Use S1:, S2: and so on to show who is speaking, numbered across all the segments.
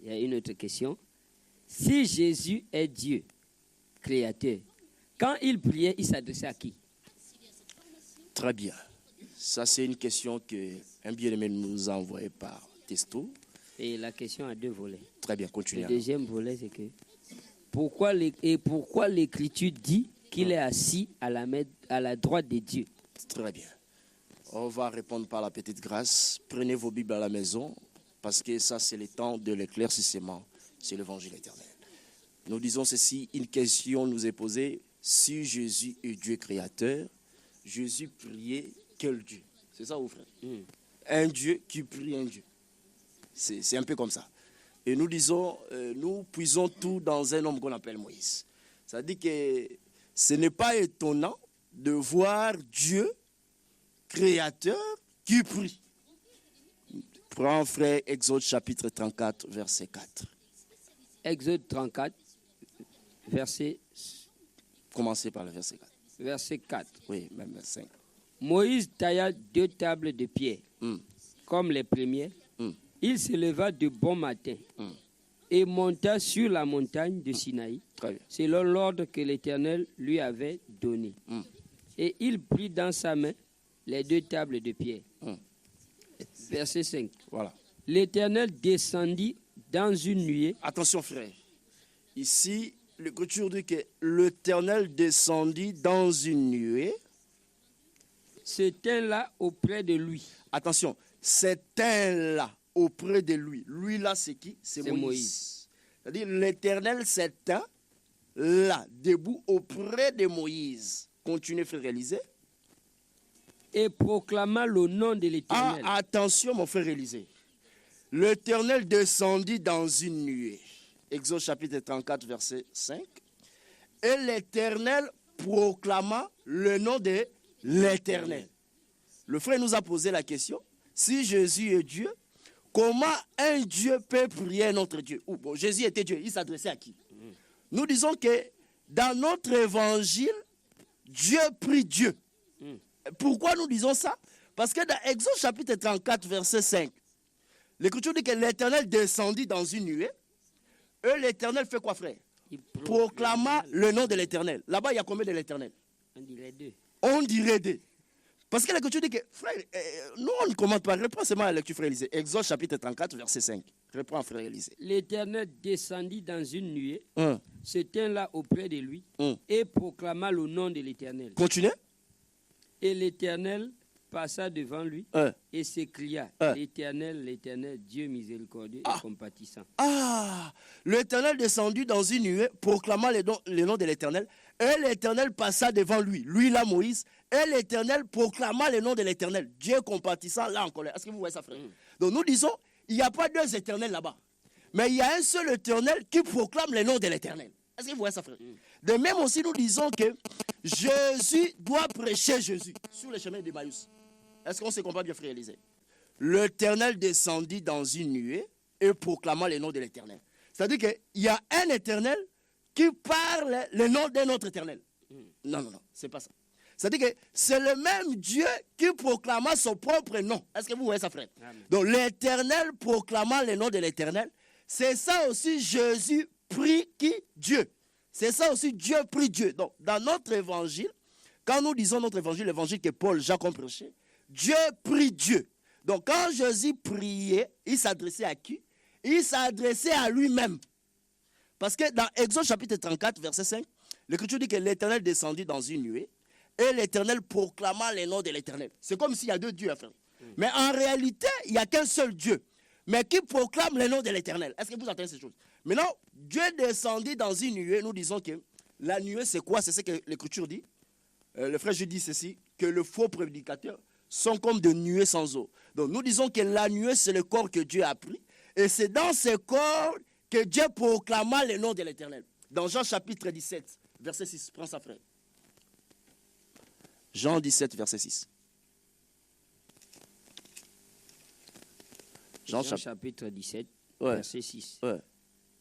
S1: Il y a une autre question. Si Jésus est Dieu, créateur, quand il priait, il s'adressait à qui?
S2: Très bien. Ça, c'est une question qu'un bien-aimé nous a envoyée par texto.
S1: Et la question a deux volets.
S2: Très bien, continuez.
S1: Le deuxième volet, c'est que pourquoi l'Écriture dit qu'il est assis à la droite de Dieu?
S2: Très bien. On va répondre par la petite grâce. Prenez vos Bibles à la maison, parce que ça, c'est le temps de l'éclaircissement. C'est l'évangile éternel. Nous disons ceci, une question nous est posée. Si Jésus est Dieu créateur, Jésus priait quel Dieu? C'est ça, vous frère? Un Dieu qui prie un Dieu. C'est un peu comme ça. Et nous disons, nous puisons tout dans un homme qu'on appelle Moïse. Ça dit que ce n'est pas étonnant de voir Dieu créateur qui prie. Prends, frère, Exode chapitre 34, verset 4.
S1: Exode 34, verset...
S2: Commencez par le verset 4.
S1: Verset 4.
S2: Oui, même verset 5.
S1: Moïse tailla 2 tables de pierre, comme les premières. Il se leva de bon matin et monta sur la montagne de Sinaï, selon l'ordre que l'Éternel lui avait donné. Et il prit dans sa main les 2 tables de pierre. Verset 5.
S2: Voilà.
S1: L'Éternel descendit dans une nuée.
S2: Attention, frère. Ici, l'Écriture dit que l'Éternel descendit dans une nuée.
S1: Se tint là auprès de lui.
S2: Attention, se tint là auprès de lui. Lui là, c'est qui? C'est Moïse. C'est-à-dire l'Éternel se tint là, debout auprès de Moïse. Continuez, frère Élisée.
S1: Et proclama le nom de l'Éternel.
S2: Ah, attention, mon frère Élisée. L'Éternel descendit dans une nuée. Exode chapitre 34, verset 5. Et l'Éternel proclama le nom de l'Éternel. Le frère nous a posé la question. Si Jésus est Dieu, comment un Dieu peut prier un autre Dieu? Bon, Jésus était Dieu, il s'adressait à qui? Nous disons que dans notre évangile, Dieu prie Dieu. Pourquoi nous disons ça? Parce que dans Exode chapitre 34, verset 5, l'Écriture dit que l'Éternel descendit dans une nuée. Et l'Éternel fait quoi, frère? Il proclama le nom de l'Éternel. Là-bas, il y a combien de l'Éternel?
S1: On dirait 2.
S2: On dirait 2. Parce que l'Écriture dit que, frère, nous on ne commente pas. Reprends seulement la lecture, frère Élisée. Exode chapitre 34, verset 5. Reprends, frère Élisée.
S1: L'Éternel descendit dans une nuée, se tint là auprès de lui, et proclama le nom de l'Éternel.
S2: Continuez.
S1: Et l'Éternel passa devant lui et s'écria, l'Éternel, l'Éternel, Dieu miséricordieux et compatissant.
S2: Ah, l'Éternel descendit dans une nuée, proclamant le nom de l'Éternel, et l'Éternel passa devant lui, lui là Moïse, et l'Éternel proclama le nom de l'Éternel, Dieu compatissant, là en colère. Est-ce que vous voyez ça, frère? Donc nous disons, il n'y a pas 2 éternels là-bas, mais il y a un seul Éternel qui proclame le nom de l'Éternel. Est-ce que vous voyez ça, frère? De même aussi, nous disons que Jésus doit prêcher Jésus sur le chemin d'Emmaüs. Est-ce qu'on se comprend bien, frère Élisée? L'Éternel descendit dans une nuée et proclama le nom de l'Éternel. C'est-à-dire qu'il y a un Éternel qui parle le nom d'un autre Éternel. Non, c'est pas ça. C'est-à-dire que c'est le même Dieu qui proclama son propre nom. Est-ce que vous voyez ça, frère? Amen. Donc l'Éternel proclama le nom de l'Éternel. C'est ça aussi Jésus prie qui? Dieu. C'est ça aussi Dieu prie Dieu. Donc dans notre évangile, quand nous disons notre évangile, l'évangile que Paul, Jacques ont prêché, Dieu prie Dieu. Donc quand Jésus priait, il s'adressait à qui? Il s'adressait à lui-même. Parce que dans Exode chapitre 34, verset 5, l'Écriture dit que l'Éternel descendit dans une nuée et l'Éternel proclama le nom de l'Éternel. C'est comme s'il y a 2 dieux, frère. Mais en réalité, il n'y a qu'un seul Dieu, mais qui proclame le nom de l'Éternel. Est-ce que vous entendez ces choses? Maintenant, Dieu descendit dans une nuée. Nous disons que la nuée, c'est quoi? C'est ce que l'Écriture dit. Le frère Jules dit ceci, que le faux prédicateurs sont comme de nuées sans eau. Donc nous disons que la nuée, c'est le corps que Dieu a pris. Et c'est dans ce corps que Dieu proclama le nom de l'Éternel. Dans Jean chapitre 17, verset 6. Prends ça, frère. Jean 17, verset 6.
S1: Jean chapitre 17, verset 6.
S2: Ouais.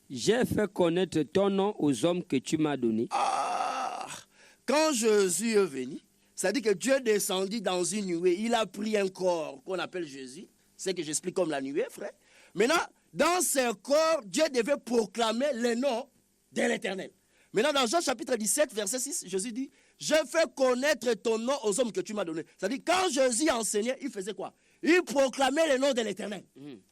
S1: J'ai fait connaître ton nom aux hommes que tu m'as donnés.
S2: Ah, quand Jésus est venu, ça dit que Dieu descendit dans une nuée. Il a pris un corps qu'on appelle Jésus. C'est ce que j'explique comme la nuée, frère. Maintenant, Dans ce corps, Dieu devait proclamer le nom de l'Éternel. Maintenant, dans Jean chapitre 17, verset 6, Jésus dit, je fais connaître ton nom aux hommes que tu m'as donnés. C'est-à-dire, quand Jésus enseignait, il faisait quoi? Il proclamait le nom de l'Éternel.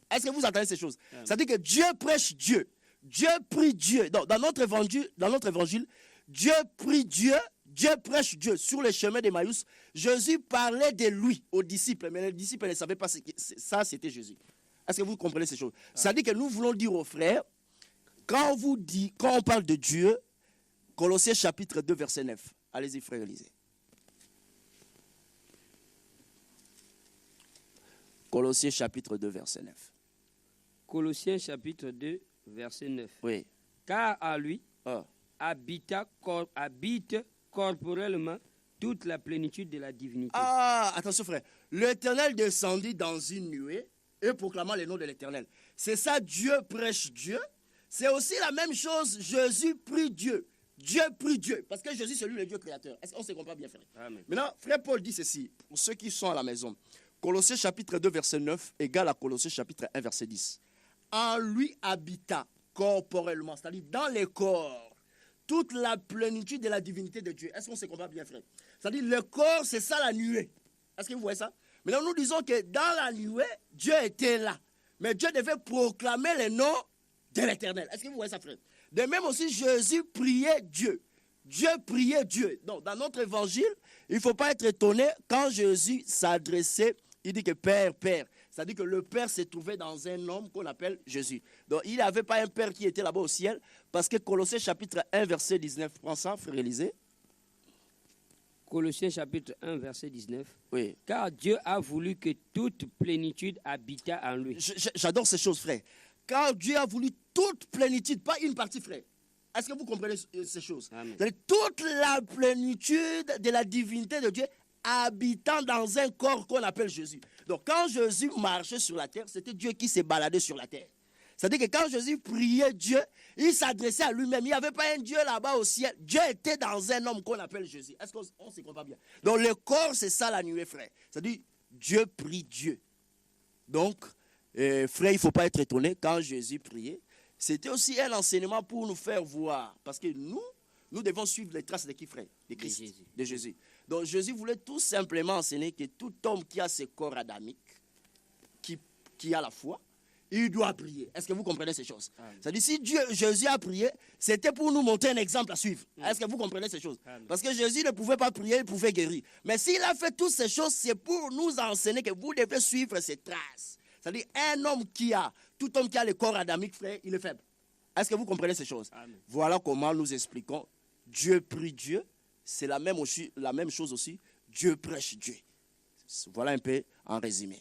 S2: Est-ce que vous entendez ces choses? C'est-à-dire que Dieu prêche Dieu. Dieu prie Dieu. Dans notre évangile, Dieu prie Dieu, Dieu prêche Dieu. Sur le chemin d'Emmaüs, Jésus parlait de lui aux disciples, mais les disciples ne savaient pas que ça, c'était Jésus. Est-ce que vous comprenez ces choses? C'est-à-dire que nous voulons dire aux frères, quand on parle de Dieu, Colossiens chapitre 2, verset 9. Allez-y, frère, lisez. Colossiens chapitre 2, verset 9.
S1: Colossiens chapitre 2, verset 9.
S2: Oui.
S1: Car à lui habite corporellement toute la plénitude de la divinité.
S2: Ah, attention frère. L'Éternel descendit dans une nuée et proclamant le nom de l'Éternel. C'est ça, Dieu prêche Dieu. C'est aussi la même chose, Jésus prie Dieu. Dieu prie Dieu. Parce que Jésus, c'est lui le Dieu créateur. Est-ce qu'on se comprend bien, frère?
S1: Amen.
S2: Maintenant, frère Paul dit ceci, pour ceux qui sont à la maison. Colossiens chapitre 2, verset 9 égale à Colossiens chapitre 1, verset 10. En lui habita corporellement, c'est-à-dire dans les corps, toute la plénitude de la divinité de Dieu. Est-ce qu'on se comprend bien, frère? C'est-à-dire le corps, c'est ça la nuée. Est-ce que vous voyez ça? Maintenant, nous disons que dans la nuée, Dieu était là. Mais Dieu devait proclamer le nom de l'Éternel. Est-ce que vous voyez ça, frère? De même aussi, Jésus priait Dieu. Dieu priait Dieu. Donc, dans notre évangile, il ne faut pas être étonné quand Jésus s'adressait, il dit que Père, Père. C'est-à-dire que le Père s'est trouvé dans un homme qu'on appelle Jésus. Donc, il n'avait pas un Père qui était là-bas au ciel, parce que Colossiens chapitre 1, verset 19, prends ça, frère Élisée.
S1: Colossiens chapitre 1, verset 19.
S2: Oui.
S1: Car Dieu a voulu que toute plénitude habitât en lui.
S2: J'adore ces choses, frère. Car Dieu a voulu toute plénitude, pas une partie, frère. Est-ce que vous comprenez ces choses? Toute la plénitude de la divinité de Dieu habitant dans un corps qu'on appelle Jésus. Donc quand Jésus marchait sur la terre, c'était Dieu qui s'est baladé sur la terre. C'est-à-dire que quand Jésus priait Dieu, il s'adressait à lui-même. Il n'y avait pas un Dieu là-bas au ciel. Dieu était dans un homme qu'on appelle Jésus. Est-ce qu'on se comprend bien? Donc le corps, c'est ça la nuée, frère. C'est-à-dire Dieu prie Dieu. Donc, frère, il ne faut pas être étonné quand Jésus priait. C'était aussi un enseignement pour nous faire voir. Parce que nous devons suivre les traces de qui, frère? De Christ, de Jésus. Donc Jésus voulait tout simplement enseigner que tout homme qui a ce corps adamique, qui a la foi, il doit prier. Est-ce que vous comprenez ces choses? C'est-à-dire, si Jésus a prié, c'était pour nous montrer un exemple à suivre. Est-ce que vous comprenez ces choses? Parce que Jésus ne pouvait pas prier, il pouvait guérir. Mais s'il a fait toutes ces choses, c'est pour nous enseigner que vous devez suivre ces traces. C'est-à-dire, tout homme qui a le corps adamique, frère, il est faible. Est-ce que vous comprenez ces choses? Amen. Voilà comment nous expliquons. Dieu prie Dieu, c'est la même chose aussi. Dieu prêche Dieu. Voilà un peu en résumé.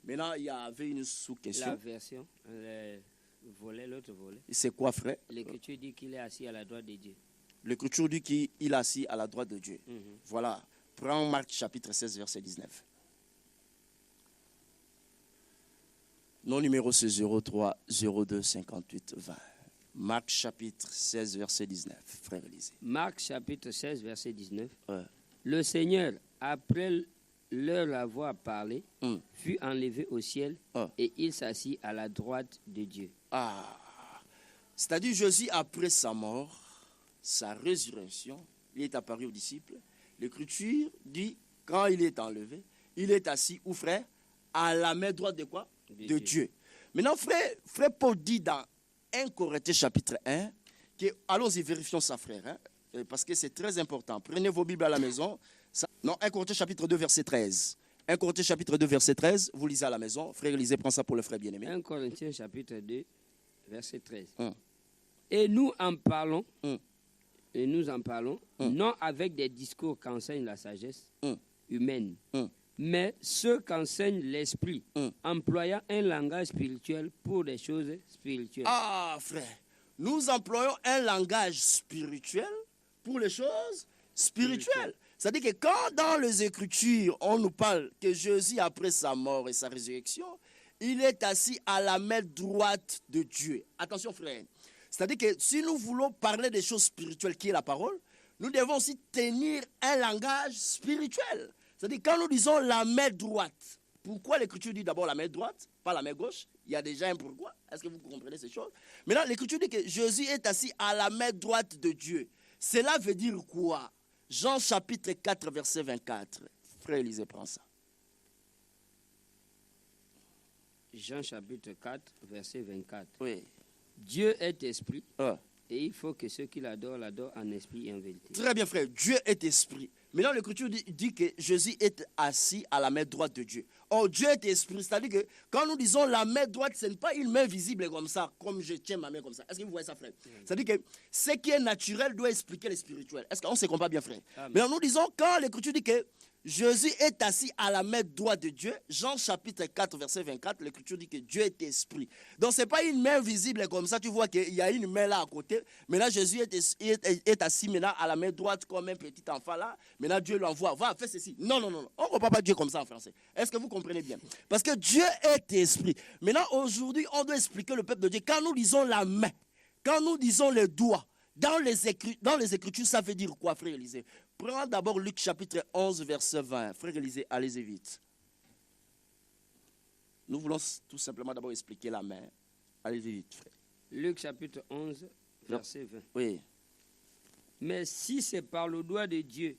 S2: Maintenant, il y avait une sous-question.
S1: La version, l'autre volet.
S2: C'est quoi, frère?
S1: L'Écriture dit qu'il est assis à la droite de Dieu.
S2: L'Écriture dit qu'il est assis à la droite de Dieu. Voilà. Prends Marc chapitre 16, verset 19. Non numéro c'est 03 02 58 20. Marc chapitre 16, verset 19. Frère Élisée.
S1: Marc chapitre 16, verset 19. Le Seigneur, après leur avoir parlé, fut enlevé au ciel et il s'assit à la droite de Dieu.
S2: C'est-à-dire Jésus, après sa mort, sa résurrection, il est apparu aux disciples. L'Écriture dit, quand il est enlevé, il est assis, où frère? À la main droite de quoi? De Dieu. Maintenant, frère Paul dit dans 1 Corinthiens chapitre 1, allons-y, vérifions ça, frère, parce que c'est très important. Prenez vos Bibles à la maison. 1 Corinthiens chapitre 2, verset 13. 1 Corinthiens chapitre 2, verset 13, vous lisez à la maison. Frère Élisée, prends ça pour le frère bien-aimé.
S1: 1 Corinthiens chapitre 2, verset 13. Et nous en parlons, non avec des discours qu'enseigne la sagesse humaine, mais ceux qu'enseigne l'esprit, employant un langage spirituel pour des choses spirituelles.
S2: Frère, nous employons un langage spirituel pour les choses spirituelles. C'est-à-dire que quand dans les Écritures, on nous parle que Jésus, après sa mort et sa résurrection, il est assis à la main droite de Dieu. Attention, frère. C'est-à-dire que si nous voulons parler des choses spirituelles, qui est la parole, nous devons aussi tenir un langage spirituel. C'est-à-dire quand nous disons la main droite, pourquoi l'Écriture dit d'abord la main droite pas la main gauche. Il y a déjà un pourquoi. Est-ce que vous comprenez ces choses? Maintenant, l'Écriture dit que Jésus est assis à la main droite de Dieu. Cela veut dire quoi? Jean chapitre 4, verset 24. Frère Élisée, prends ça.
S1: Jean chapitre 4, verset 24.
S2: Oui.
S1: Dieu est esprit, et il faut que ceux qui l'adorent en esprit et en vérité.
S2: Très bien, frère. Dieu est esprit. Maintenant, l'Écriture dit que Jésus est assis à la main droite de Dieu. Or, Dieu est esprit. C'est-à-dire que quand nous disons la main droite, ce n'est pas une main visible comme ça, comme je tiens ma main comme ça. Est-ce que vous voyez ça, frère? C'est-à-dire que ce qui est naturel doit expliquer le spirituel. Est-ce qu'on se comprend bien, frère? Maintenant, nous disons, quand l'Écriture dit que Jésus est assis à la main droite de Dieu, Jean chapitre 4, verset 24, l'Écriture dit que Dieu est esprit. Donc, ce n'est pas une main visible comme ça. Tu vois qu'il y a une main là à côté. Maintenant, Jésus est assis maintenant à la main droite comme un petit enfant là. Maintenant, Dieu l'envoie. Va, fais ceci. Non, non, non. On ne comprend pas Dieu comme ça en français. Est-ce que vous comprenez bien? Parce que Dieu est esprit. Maintenant, aujourd'hui, on doit expliquer le peuple de Dieu. Quand nous disons la main, quand nous disons les doigts, dans les Écritures, ça veut dire quoi, frère Élisée? Prends d'abord Luc chapitre 11, verset 20. Frère Élisée, allez-y vite. Nous voulons tout simplement d'abord expliquer la main. Allez-y vite, frère.
S1: Luc chapitre 11, verset 20.
S2: Oui.
S1: Mais si c'est par le doigt de Dieu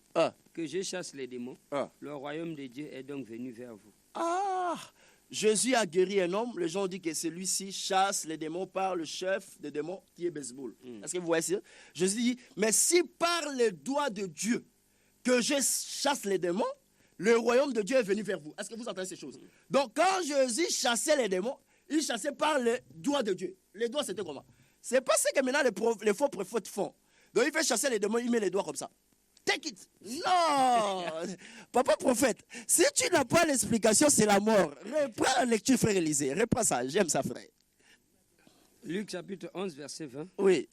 S1: que je chasse les démons, le royaume de Dieu est donc venu vers vous.
S2: Ah! Jésus a guéri un homme. Les gens disent que celui-ci chasse les démons par le chef des démons qui est Belzéboul. Est-ce que vous voyez ça? Jésus dit, mais si par les doigts de Dieu que je chasse les démons, le royaume de Dieu est venu vers vous. Est-ce que vous entendez ces choses? Donc quand Jésus chassait les démons, il chassait par les doigts de Dieu. Les doigts, c'était comment? C'est pas ce que maintenant les faux prophètes font. Donc il fait chasser les démons, il met les doigts comme ça. Take it. Non. Papa prophète, si tu n'as pas l'explication, c'est la mort. Reprends la lecture, frère Élisée. Reprends ça, j'aime ça, frère.
S1: Luc chapitre 11, verset 20.
S2: Oui.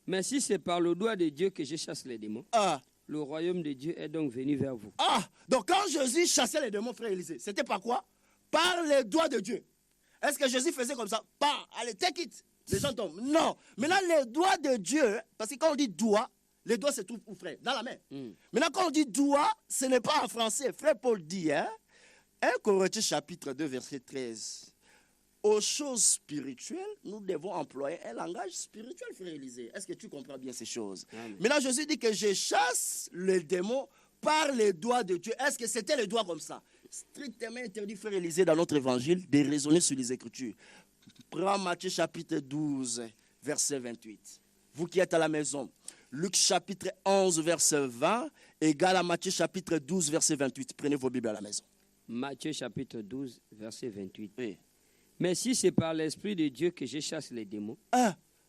S1: Mais si c'est par le doigt de Dieu que je chasse les démons, le royaume de Dieu est donc venu vers vous.
S2: Donc quand Jésus chassait les démons, frère Élisée, c'était par quoi? Par les doigts de Dieu. Est-ce que Jésus faisait comme ça? Allez, take it. Les gens tombent. Non. Maintenant, les doigts de Dieu, parce que quand on dit doigt, les doigts se trouvent où, frère? Dans la main. Maintenant, quand on dit doigt, ce n'est pas en français. Frère Paul dit, 1 Corinthiens chapitre 2, verset 13. Aux choses spirituelles, nous devons employer un langage spirituel, frère Élisée. Est-ce que tu comprends bien ces choses? Amen. Maintenant, Jésus dit que je chasse les démons par les doigts de Dieu. Est-ce que c'était les doigts comme ça? Strictement interdit, frère Élisée, dans notre évangile, de raisonner sur les Écritures. Prends Matthieu chapitre 12, verset 28. Vous qui êtes à la maison, Luc chapitre 11, verset 20, égale à Matthieu chapitre 12, verset 28. Prenez vos Bibles à la maison.
S1: Matthieu chapitre 12, verset 28.
S2: Oui.
S1: Mais si c'est par l'Esprit de Dieu que je chasse les démons,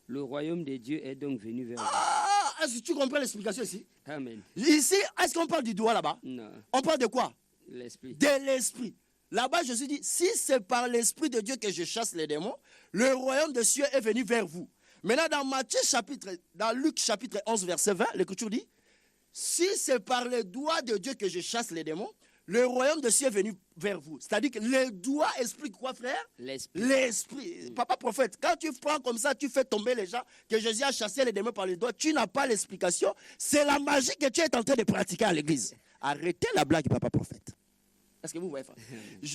S1: le royaume de Dieu est donc venu vers vous.
S2: Est-ce que tu comprends l'explication ici?
S1: Amen.
S2: Ici, est-ce qu'on parle du doigt là-bas?
S1: Non.
S2: On parle de quoi?
S1: L'Esprit.
S2: De l'Esprit. Là-bas, Jésus dit, si c'est par l'Esprit de Dieu que je chasse les démons, le royaume des cieux est venu vers vous. Maintenant, dans Luc chapitre 11, verset 20, l'Écriture dit, si c'est par les doigts de Dieu que je chasse les démons, le royaume des cieux est venu vers vous. C'est-à-dire que les doigts expliquent quoi, frère?
S1: L'Esprit.
S2: L'Esprit. Papa prophète, quand tu prends comme ça, tu fais tomber les gens, que Jésus a chassé les démons par les doigts, tu n'as pas l'explication. C'est la magie que tu es en train de pratiquer à l'église. Arrêtez la blague, papa prophète. Est-ce que vous voyez?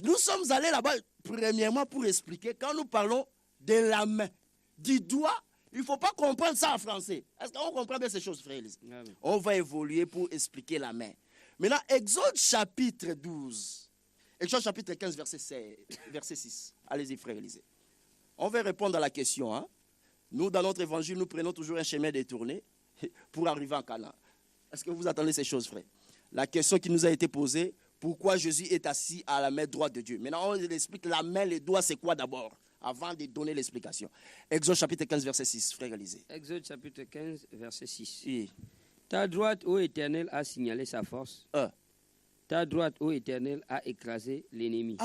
S2: Nous sommes allés là-bas, premièrement, pour expliquer, quand nous parlons de la main, du doigt, il ne faut pas comprendre ça en français. Est-ce qu'on comprend bien ces choses, frère Élise? On va évoluer pour expliquer la main. Maintenant, Exode chapitre 12, Exode chapitre 15, verset 6. Allez-y, frère Élisée. On va répondre à la question. Hein? Nous, dans notre évangile, nous prenons toujours un chemin détourné pour arriver en Canaan. Est-ce que vous attendez ces choses, frère? La question qui nous a été posée, pourquoi Jésus est assis à la main droite de Dieu? Maintenant, on explique la main, les doigts, c'est quoi d'abord? Avant de donner l'explication. Exode chapitre 15, verset 6, frère Élisée.
S1: Exode chapitre 15, verset 6.
S2: Oui.
S1: Ta droite, ô Éternel, a signalé sa force. Ta droite, ô Éternel, a écrasé l'ennemi.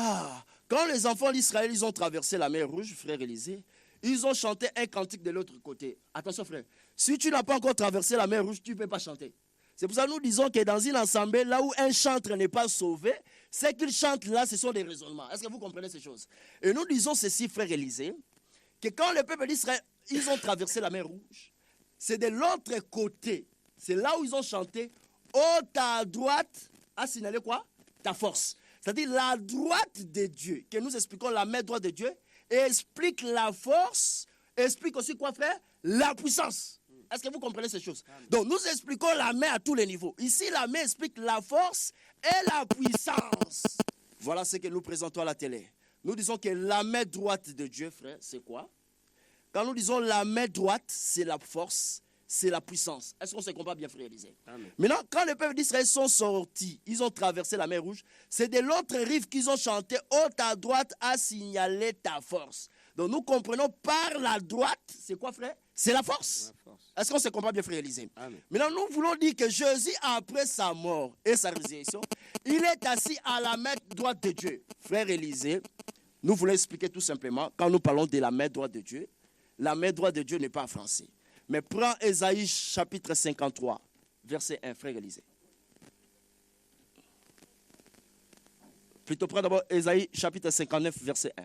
S2: Quand les enfants d'Israël, ils ont traversé la mer Rouge, frère Élisée, ils ont chanté un cantique de l'autre côté. Attention, frère. Si tu n'as pas encore traversé la mer Rouge, tu ne peux pas chanter. C'est pour ça que nous disons que dans une assemblée, là où un chantre n'est pas sauvé, ce qu'il chante là, ce sont des raisonnements. Est-ce que vous comprenez ces choses? Et nous disons ceci, frère Élisée, que quand le peuple d'Israël, ils ont traversé la mer Rouge, c'est de l'autre côté. C'est là où ils ont chanté, oh ta droite a signalé quoi? Ta force. C'est-à-dire la droite de Dieu, que nous expliquons la main droite de Dieu, explique la force, explique aussi quoi, frère? La puissance. Est-ce que vous comprenez ces choses? Donc, nous expliquons la main à tous les niveaux. Ici, la main explique la force et la puissance. Voilà ce que nous présentons à la télé. Nous disons que la main droite de Dieu, frère, c'est quoi? Quand nous disons la main droite, c'est la force, c'est la puissance. Est-ce qu'on se comprend bien, frère Élisée? Maintenant, quand les peuples d'Israël sont sortis, ils ont traversé la mer Rouge, c'est de l'autre rive qu'ils ont chanté « Oh, ta droite a signalé ta force ». Donc nous comprenons par la droite, c'est quoi, frère? C'est la force. Est-ce qu'on se comprend bien, frère Élisée? Maintenant, nous voulons dire que Jésus, après sa mort et sa résurrection, il est assis à la main droite de Dieu. Frère Élisée, nous voulons expliquer tout simplement, quand nous parlons de la main droite de Dieu, la main droite de Dieu n'est pas en français. Mais prends Ésaïe chapitre 53, verset 1, frère Élisée. Plutôt prends d'abord Ésaïe chapitre 59, verset 1.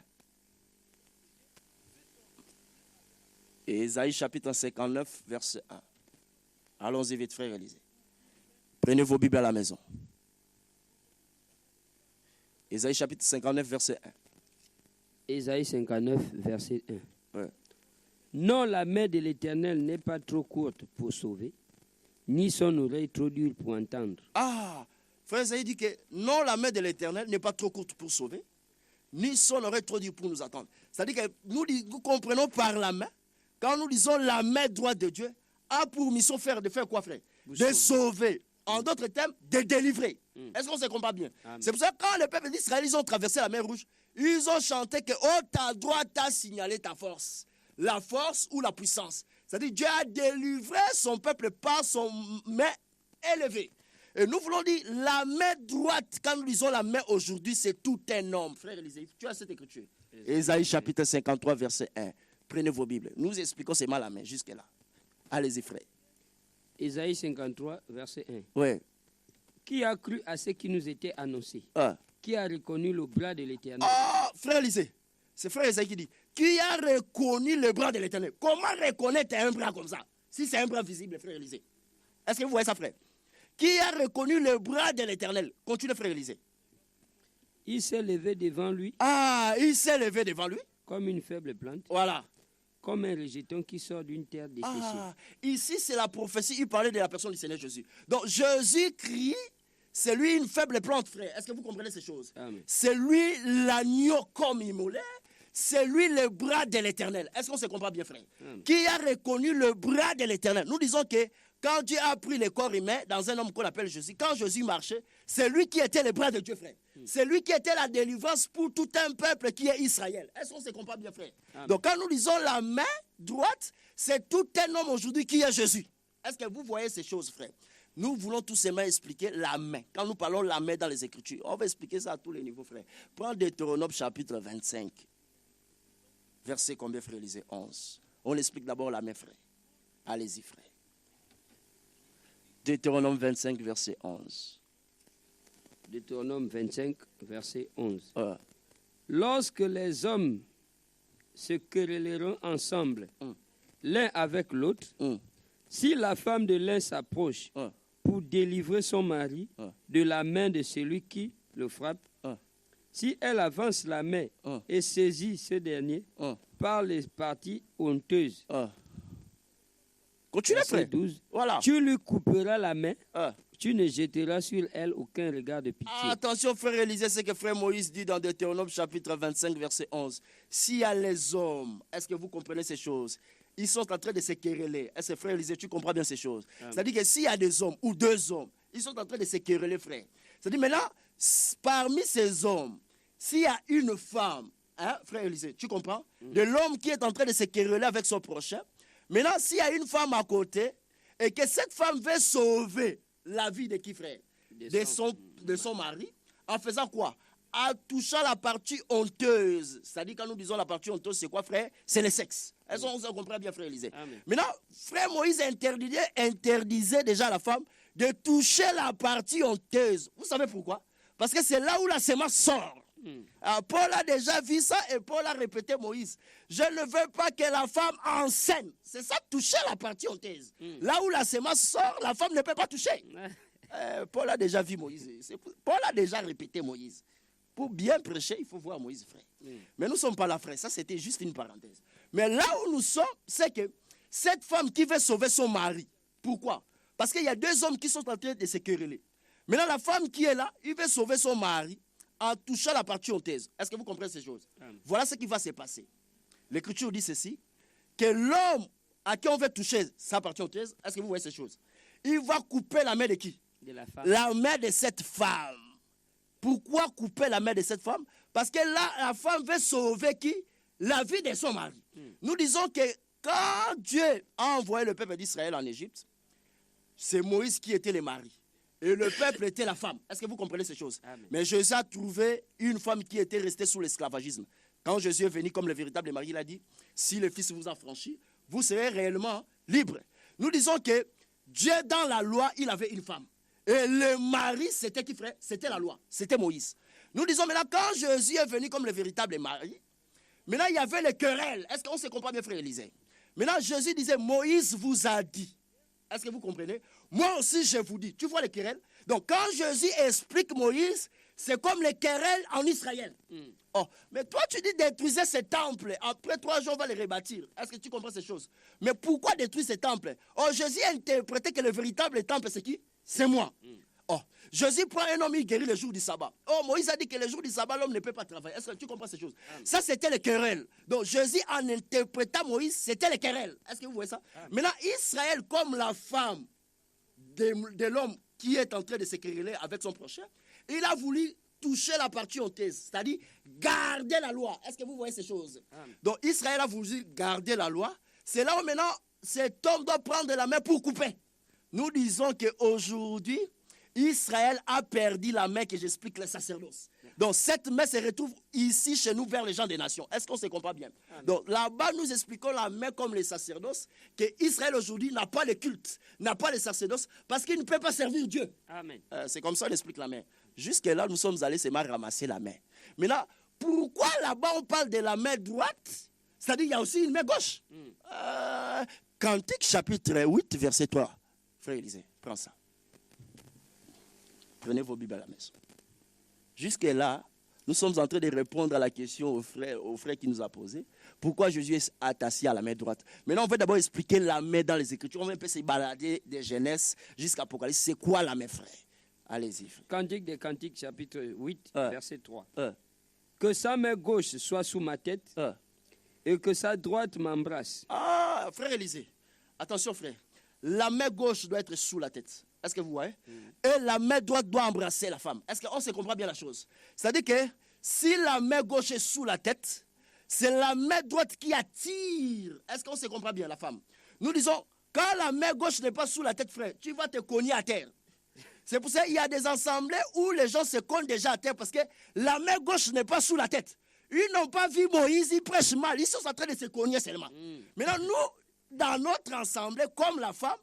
S2: Et Ésaïe chapitre 59, verset 1. Allons-y vite, frère Élisée. Prenez vos Bibles à la maison. Ésaïe chapitre 59, verset 1.
S1: Ésaïe 59, verset 1.
S2: Ouais.
S1: Non, la main de l'Éternel n'est pas trop courte pour sauver, ni son oreille trop dure pour entendre.
S2: Ah, frère Ésaïe dit que non, la main de l'Éternel n'est pas trop courte pour sauver, ni son oreille trop dure pour nous attendre. C'est-à-dire que nous comprenons par la main, quand nous disons la main droite de Dieu, a pour mission de faire quoi, frère? De sauver. En d'autres termes, de délivrer. Est-ce qu'on se comprend bien? C'est pour ça que quand le peuple d'Israël, ils ont traversé la mer Rouge, ils ont chanté que oh, ta droite a signalé ta force. La force ou la puissance. C'est-à-dire Dieu a délivré son peuple par son main élevée. Et nous voulons dire, la main droite, quand nous disons la main aujourd'hui, c'est tout un homme. Frère Élisée, tu as cette écriture. Ésaïe chapitre 53, verset 1. Prenez vos Bibles. Nous expliquons seulement la main, jusque-là. Allez-y, frère.
S1: Ésaïe 53, verset 1.
S2: Oui.
S1: Qui a cru à ce qui nous était annoncé? Qui a reconnu le bras de l'Éternel?
S2: Ah, frère Élisée, c'est frère Ésaïe qui dit, qui a reconnu le bras de l'Éternel? Comment reconnaître un bras comme ça? Si c'est un bras visible, frère Élisée. Est-ce que vous voyez ça, frère? Qui a reconnu le bras de l'Éternel? Continue, frère Élisée.
S1: Il s'est levé devant lui.
S2: Ah, il s'est levé devant lui.
S1: Comme une faible plante.
S2: Voilà.
S1: Comme un rejeton qui sort d'une terre desséchée.
S2: Ah, ici, c'est la prophétie. Il parlait de la personne du Seigneur Jésus. Donc, Jésus crie, c'est lui une faible plante, frère. Est-ce que vous comprenez ces choses? C'est lui l'agneau comme immolé. C'est lui le bras de l'Éternel. Est-ce qu'on se comprend bien, frère? Qui a reconnu le bras de l'Éternel? Nous disons que quand Dieu a pris le corps humain dans un homme qu'on appelle Jésus, quand Jésus marchait, c'est lui qui était le bras de Dieu, frère. C'est lui qui était la délivrance pour tout un peuple qui est Israël. Est-ce qu'on se comprend bien, frère? Donc quand nous disons la main droite, c'est tout un homme aujourd'hui qui est Jésus. Est-ce que vous voyez ces choses, frère? Nous voulons tout simplement expliquer la main. Quand nous parlons la main dans les Écritures, on va expliquer ça à tous les niveaux, frère. Prends Deutéronome chapitre 25. Verset combien, frère Élisée? 11. On explique d'abord la main, frère. Allez-y, frère. Deutéronome 25, verset 11.
S1: Deutéronome 25, verset 11. Lorsque les hommes se querelleront ensemble, l'un avec l'autre, si la femme de l'un s'approche pour délivrer son mari de la main de celui qui le frappe, si elle avance la main et saisit ce dernier par les parties honteuses,
S2: continue, frère.
S1: 12,
S2: voilà.
S1: Tu lui couperas la main, tu ne jetteras sur elle aucun regard de pitié.
S2: Attention, frère Élisée, c'est que frère Moïse dit dans Deutéronome chapitre 25, verset 11. S'il y a les hommes, est-ce que vous comprenez ces choses? Ils sont en train de se quereller. Est-ce que frère Élisée, tu comprends bien ces choses? C'est-à-dire que s'il y a des hommes ou deux hommes, ils sont en train de se quereller, frère. C'est-à-dire maintenant, parmi ces hommes, s'il y a une femme, hein, frère Élisée, tu comprends? De l'homme qui est en train de se quereller avec son prochain. Maintenant, s'il y a une femme à côté et que cette femme veut sauver la vie de qui, frère? De son mari, en faisant quoi? En touchant la partie honteuse. C'est-à-dire, quand nous disons la partie honteuse, c'est quoi, frère? C'est le sexe. Est-ce qu'on se comprend bien, frère Élisée? Maintenant, frère Moïse interdisait déjà à la femme de toucher la partie honteuse. Vous savez pourquoi? Parce que c'est là où la semence sort. Alors, Paul a déjà vu ça et Paul a répété Moïse. Je ne veux pas que la femme enseigne. C'est ça, toucher la partie honteuse. Là où la semence sort, la femme ne peut pas toucher. Paul a déjà vu Moïse. Paul a déjà répété Moïse. Pour bien prêcher, il faut voir Moïse, frère. Mais nous ne sommes pas là, frère. Ça, c'était juste une parenthèse. Mais là où nous sommes, c'est que cette femme qui veut sauver son mari. Pourquoi? Parce qu'il y a deux hommes qui sont en train de se quereller. Maintenant, la femme qui est là, il veut sauver son mari en touchant la partie honteuse. Est-ce que vous comprenez ces choses? Voilà ce qui va se passer. L'Écriture dit ceci, que l'homme à qui on veut toucher sa partie honteuse, est-ce que vous voyez ces choses? Il va couper la main de qui?
S1: De la femme.
S2: La main de cette femme. Pourquoi couper la main de cette femme? Parce que là, la femme veut sauver qui? La vie de son mari. Nous disons que quand Dieu a envoyé le peuple d'Israël en Égypte, c'est Moïse qui était le mari. Et le peuple était la femme. Est-ce que vous comprenez ces choses?
S1: Amen.
S2: Mais Jésus a trouvé une femme qui était restée sous l'esclavagisme. Quand Jésus est venu comme le véritable mari, il a dit, si le Fils vous a franchi, vous serez réellement libre. Nous disons que Dieu, dans la loi, il avait une femme. Et le mari, c'était qui, frère? C'était la loi. C'était Moïse. Nous disons maintenant, quand Jésus est venu comme le véritable mari, maintenant il y avait les querelles. Est-ce qu'on se comprend bien, frère Élisée? Maintenant, Jésus disait, Moïse vous a dit. Est-ce que vous comprenez? Moi aussi, je vous dis. Tu vois les querelles? Donc, quand Jésus explique Moïse, c'est comme les querelles en Israël. Oh, mais toi, tu dis détruisez ce temple. Après 3 jours, on va les rebâtir. Est-ce que tu comprends ces choses? Mais pourquoi détruire ce temple? Oh, Jésus a interprété que le véritable temple, c'est qui? C'est moi. Oh, Jésus prend un homme, il guérit le jour du sabbat. Oh, Moïse a dit que le jour du sabbat, l'homme ne peut pas travailler. Est-ce que tu comprends ces choses? Ça, c'était les querelles. Donc, Jésus, en interprétant Moïse, c'était les querelles. Est-ce que vous voyez ça? Maintenant, Israël, comme la femme de l'homme qui est en train de se quereller avec son prochain, il a voulu toucher la partie honteuse, c'est-à-dire garder la loi. Est-ce que vous voyez ces choses? Donc, Israël a voulu garder la loi. C'est là où maintenant, cet homme doit prendre la main pour couper. Nous disons qu'aujourd'hui, Israël a perdu la main que j'explique le sacerdoce. Donc cette main se retrouve ici chez nous vers les gens des nations. Est-ce qu'on se comprend bien? Donc là-bas, nous expliquons la main comme les sacerdoces, que Israël aujourd'hui n'a pas le culte, n'a pas le sacerdoce, parce qu'il ne peut pas servir Dieu.
S1: Amen.
S2: C'est comme ça qu'on explique la main. Jusque-là, nous sommes allés seulement ramasser la main. Mais là, pourquoi là-bas on parle de la main droite? C'est-à-dire qu'il y a aussi une main gauche. Cantique chapitre 8, verset 3. Frère Élisée, prends ça. Prenez vos Bibles à la maison. Jusque-là, nous sommes en train de répondre à la question au frère qui nous a posé. Pourquoi Jésus est assis à la main droite? Maintenant, on va d'abord expliquer la main dans les Écritures. On va un peu se balader de Genèse jusqu'à Apocalypse. C'est quoi la main, frère? Allez-y, frère.
S1: Cantique des Cantiques, chapitre 8, verset 3. Que sa main gauche soit sous ma tête et que sa droite m'embrasse.
S2: Ah, frère Élisée, attention, frère. La main gauche doit être sous la tête. Est-ce que vous voyez? Et la main droite doit embrasser la femme. Est-ce qu'on se comprend bien la chose? C'est-à-dire que si la main gauche est sous la tête, c'est la main droite qui attire. Est-ce qu'on se comprend bien la femme? Nous disons, quand la main gauche n'est pas sous la tête, frère, tu vas te cogner à terre. C'est pour ça qu'il y a des assemblées où les gens se cognent déjà à terre parce que la main gauche n'est pas sous la tête. Ils n'ont pas vu Moïse, ils prêchent mal. Ils sont en train de se cogner seulement. Maintenant, nous, dans notre assemblée, comme la femme,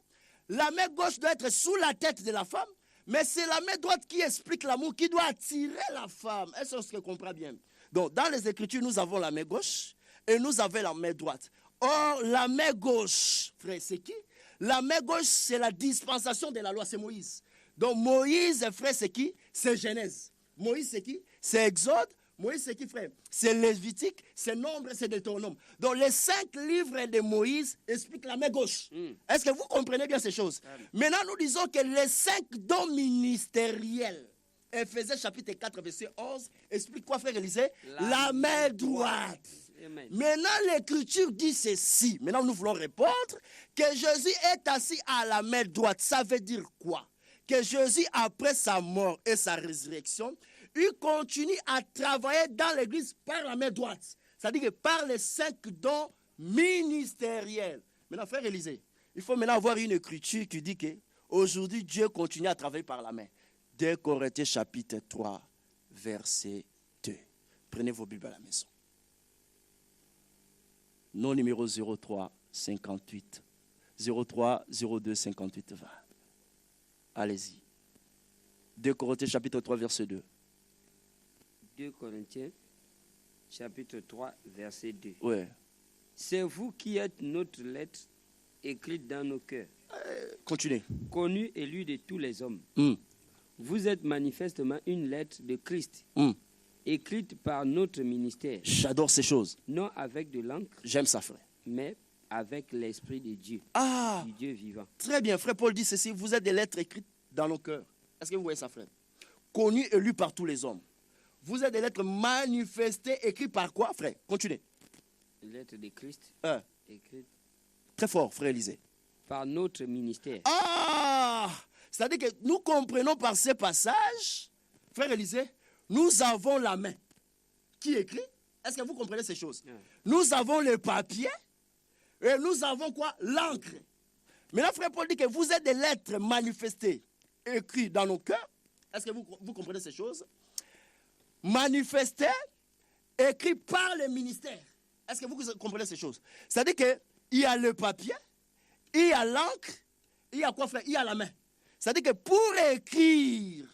S2: la main gauche doit être sous la tête de la femme, mais c'est la main droite qui explique l'amour, qui doit attirer la femme. Est-ce qu'on comprend bien? Donc, dans les Écritures, nous avons la main gauche et nous avons la main droite. Or, la main gauche, frère, c'est qui? La main gauche, c'est la dispensation de la loi, c'est Moïse. Donc, Moïse, frère, c'est qui? C'est Genèse. Moïse, c'est qui? C'est Exode. Moïse, c'est qui, frère? C'est Lévitique, c'est Nombre, c'est Deutéronome. Donc, les 5 livres de Moïse expliquent la main gauche. Est-ce que vous comprenez bien ces choses? Maintenant, nous disons que les 5 dons ministériels, Éphésiens chapitre 4, verset 11, explique quoi, frère Élisée? La main droite. Amen. Maintenant, l'Écriture dit ceci. Maintenant, nous voulons répondre que Jésus est assis à la main droite. Ça veut dire quoi? Que Jésus, après sa mort et sa résurrection, il continue à travailler dans l'église par la main droite. C'est-à-dire que par les 5 dons ministériels. Maintenant, frère Élisée, il faut maintenant avoir une écriture qui dit qu'aujourd'hui, Dieu continue à travailler par la main. 2 Corinthiens chapitre 3, verset 2. Prenez vos Bibles à la maison. Nom numéro 03 58. 03 02 58 20. Allez-y. 2 Corinthiens chapitre 3, verset 2.
S1: 2 Corinthiens, chapitre 3, verset 2.
S2: Ouais.
S1: C'est vous qui êtes notre lettre écrite dans nos cœurs.
S2: Continuez.
S1: Connue et lue de tous les hommes. Vous êtes manifestement une lettre de Christ, écrite par notre ministère,
S2: J'adore ces choses.
S1: non avec de l'encre,
S2: J'aime ça, frère.
S1: mais avec l'Esprit de Dieu,
S2: Ah,
S1: du Dieu vivant.
S2: très bien. Frère Paul dit ceci, vous êtes des lettres écrites dans nos cœurs. Est-ce que vous voyez ça, frère? Connues et lues par tous les hommes. Vous êtes des lettres manifestées, écrites par quoi, frère? Continuez.
S1: Lettre de Christ, écrite
S2: Très fort, frère Élisée.
S1: par notre ministère.
S2: Ah, c'est-à-dire que nous comprenons par ces passages, frère Élisée, nous avons la main qui écrit. Est-ce que vous comprenez ces choses? Nous avons le papier et nous avons quoi? L'encre. Maintenant, frère Paul dit que vous êtes des lettres manifestées, écrites dans nos cœurs. Est-ce que vous comprenez ces choses? Manifestées, écrites par le ministère. Est-ce que vous comprenez ces choses? C'est-à-dire qu'il y a le papier, il y a l'encre, il y a quoi, frère? Il y a la main. C'est-à-dire que pour écrire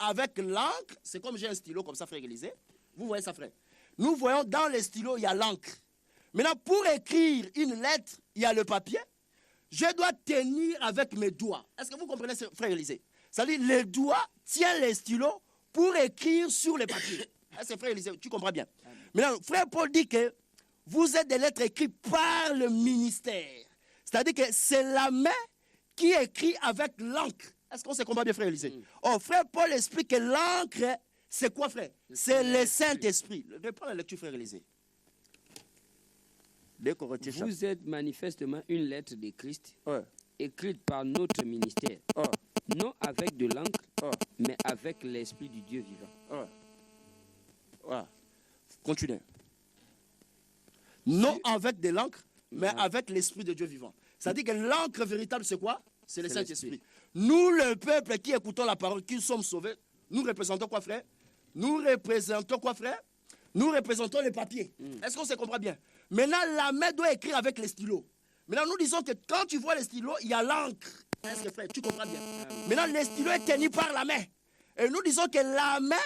S2: avec l'encre, c'est comme j'ai un stylo comme ça, frère Élisée. Vous voyez ça, frère? Nous voyons dans les stylos, il y a l'encre. Maintenant, pour écrire une lettre, il y a le papier. Je dois tenir avec mes doigts. Est-ce que vous comprenez, frère Élisée? C'est-à-dire, les doigts tiennent les stylos pour écrire sur le papier. Est-ce que, frère Élisée, tu comprends bien? Maintenant, frère Paul dit que vous êtes des lettres écrites par le ministère. C'est-à-dire que c'est la main qui écrit avec l'encre. Est-ce qu'on se comprend bien, frère Élisée? Oh, frère Paul explique que l'encre, c'est quoi, frère? C'est le Saint-Esprit. Reprends la lecture, frère Élisée.
S1: Vous êtes manifestement une lettre de Christ, écrite par notre ministère, non avec de l'encre, mais avec l'Esprit du Dieu vivant.
S2: Voilà. Continuez. Non avec de l'encre, mais avec l'Esprit de Dieu vivant. Ça dit que l'encre véritable, c'est quoi? C'est le Saint-Esprit. Nous, le peuple qui écoutons la parole, qui sommes sauvés, nous représentons quoi, frère? Nous représentons quoi, frère? Nous représentons les papiers. Est-ce qu'on se comprend bien? Maintenant, la main doit écrire avec les stylos. Maintenant, nous disons que quand tu vois les stylos, il y a l'encre. Est-ce que, frère, tu comprends bien? Maintenant, les stylos est tenu par la main. Et nous disons que la main,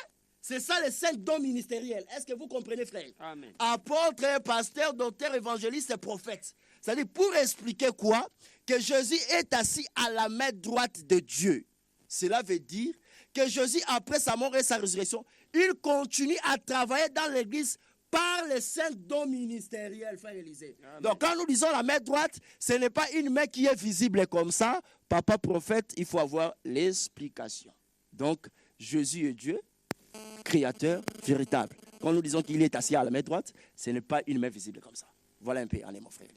S2: c'est ça les 5 dons ministériels. Est-ce que vous comprenez, frère?
S1: Amen.
S2: Apôtre, pasteur, docteur, évangéliste et prophète. C'est-à-dire pour expliquer quoi? Que Jésus est assis à la main droite de Dieu. Cela veut dire que Jésus, après sa mort et sa résurrection, il continue à travailler dans l'église par les 5 dons ministériels, frère Élisée. Donc quand nous disons la main droite, ce n'est pas une main qui est visible comme ça. Papa prophète, il faut avoir l'explication. Donc Jésus est Dieu, créateur véritable. Quand nous disons qu'il est assis à la main droite, ce n'est pas une main visible comme ça. Voilà un peu, allez mon frère.